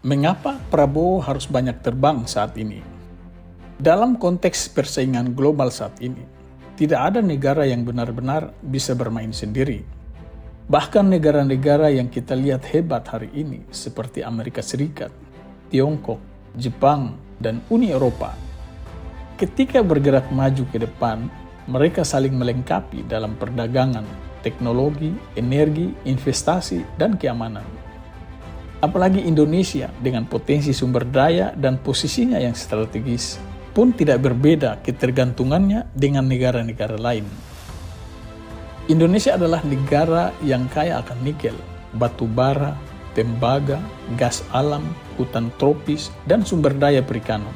Mengapa Prabowo harus banyak terbang saat ini? Dalam konteks persaingan global saat ini, tidak ada negara yang benar-benar bisa bermain sendiri. Bahkan negara-negara yang kita lihat hebat hari ini seperti Amerika Serikat, Tiongkok, Jepang, dan Uni Eropa, ketika bergerak maju ke depan, mereka saling melengkapi dalam perdagangan, teknologi, energi, investasi, dan keamanan. Apalagi Indonesia dengan potensi sumber daya dan posisinya yang strategis pun tidak berbeda ketergantungannya dengan negara-negara lain. Indonesia adalah negara yang kaya akan nikel, batu bara, tembaga, gas alam, hutan tropis, dan sumber daya perikanan.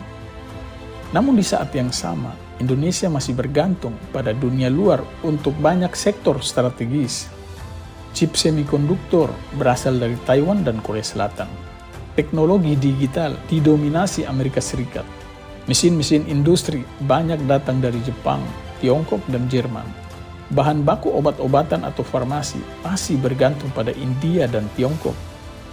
Namun di saat yang sama, Indonesia masih bergantung pada dunia luar untuk banyak sektor strategis. Chip semikonduktor berasal dari Taiwan dan Korea Selatan. Teknologi digital didominasi Amerika Serikat. Mesin-mesin industri banyak datang dari Jepang, Tiongkok, dan Jerman. Bahan baku obat-obatan atau farmasi masih bergantung pada India dan Tiongkok.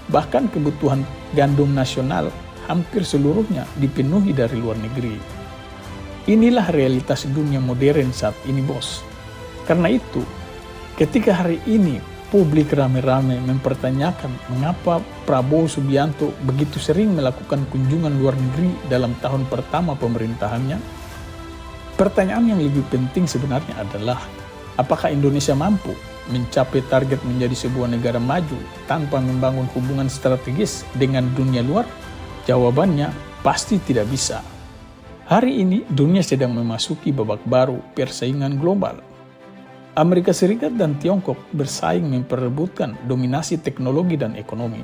Bahkan kebutuhan gandum nasional hampir seluruhnya dipenuhi dari luar negeri. Inilah realitas dunia modern saat ini, bos. Karena itu, ketika hari ini publik rame-rame mempertanyakan mengapa Prabowo Subianto begitu sering melakukan kunjungan luar negeri dalam tahun pertama pemerintahannya, pertanyaan yang lebih penting sebenarnya adalah apakah Indonesia mampu mencapai target menjadi sebuah negara maju tanpa membangun hubungan strategis dengan dunia luar? Jawabannya pasti tidak bisa. Hari ini dunia sedang memasuki babak baru persaingan global. Amerika Serikat dan Tiongkok bersaing memperebutkan dominasi teknologi dan ekonomi.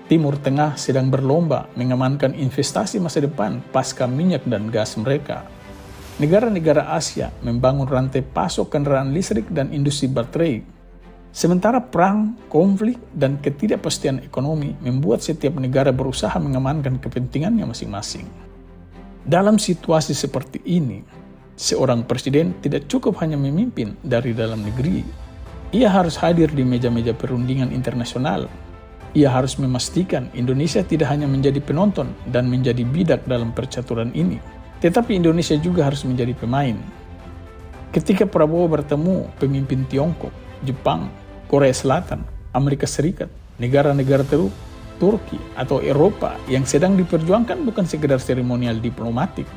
Timur Tengah sedang berlomba mengamankan investasi masa depan pasca minyak dan gas mereka. Negara-negara Asia membangun rantai pasok kendaraan listrik dan industri baterai. Sementara perang, konflik, dan ketidakpastian ekonomi membuat setiap negara berusaha mengamankan kepentingannya masing-masing. Dalam situasi seperti ini, seorang presiden tidak cukup hanya memimpin dari dalam negeri. Ia harus hadir di meja-meja perundingan internasional. Ia harus memastikan Indonesia tidak hanya menjadi penonton dan menjadi bidak dalam percaturan ini, tetapi Indonesia juga harus menjadi pemain. Ketika Prabowo bertemu pemimpin Tiongkok, Jepang, Korea Selatan, Amerika Serikat, negara-negara Turki atau Eropa yang sedang diperjuangkan bukan sekedar seremonial diplomatik.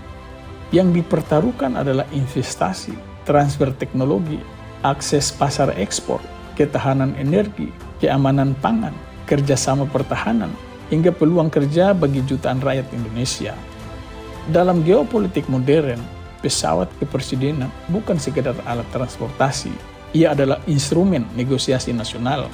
Yang dipertaruhkan adalah investasi, transfer teknologi, akses pasar ekspor, ketahanan energi, keamanan pangan, kerjasama pertahanan, hingga peluang kerja bagi jutaan rakyat Indonesia. Dalam geopolitik modern, pesawat kepresidenan bukan sekedar alat transportasi, ia adalah instrumen negosiasi nasional.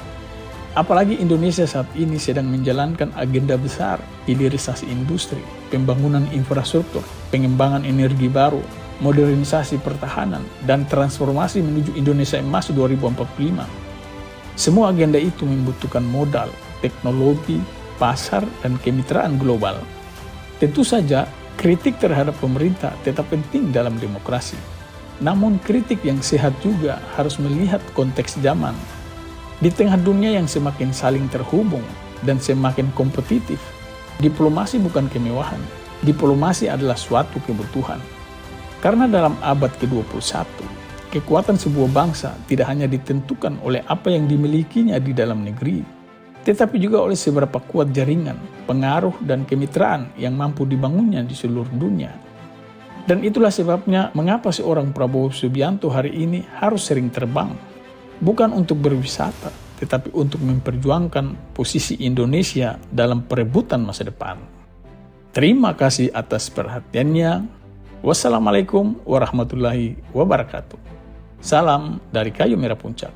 Apalagi Indonesia saat ini sedang menjalankan agenda besar, hilirisasi industri, pembangunan infrastruktur, pengembangan energi baru, modernisasi pertahanan, dan transformasi menuju Indonesia Emas 2045. Semua agenda itu membutuhkan modal, teknologi, pasar, dan kemitraan global. Tentu saja, kritik terhadap pemerintah tetap penting dalam demokrasi. Namun kritik yang sehat juga harus melihat konteks zaman. Di tengah dunia yang semakin saling terhubung dan semakin kompetitif, diplomasi bukan kemewahan, diplomasi adalah suatu kebutuhan. Karena dalam abad ke-21, kekuatan sebuah bangsa tidak hanya ditentukan oleh apa yang dimilikinya di dalam negeri, tetapi juga oleh seberapa kuat jaringan, pengaruh, dan kemitraan yang mampu dibangunnya di seluruh dunia. Dan itulah sebabnya mengapa seorang Prabowo Subianto hari ini harus sering terbang. Bukan untuk berwisata, tetapi untuk memperjuangkan posisi Indonesia dalam perebutan masa depan. Terima kasih atas perhatiannya. Wassalamualaikum warahmatullahi wabarakatuh. Salam dari Kayu Merah Puncak.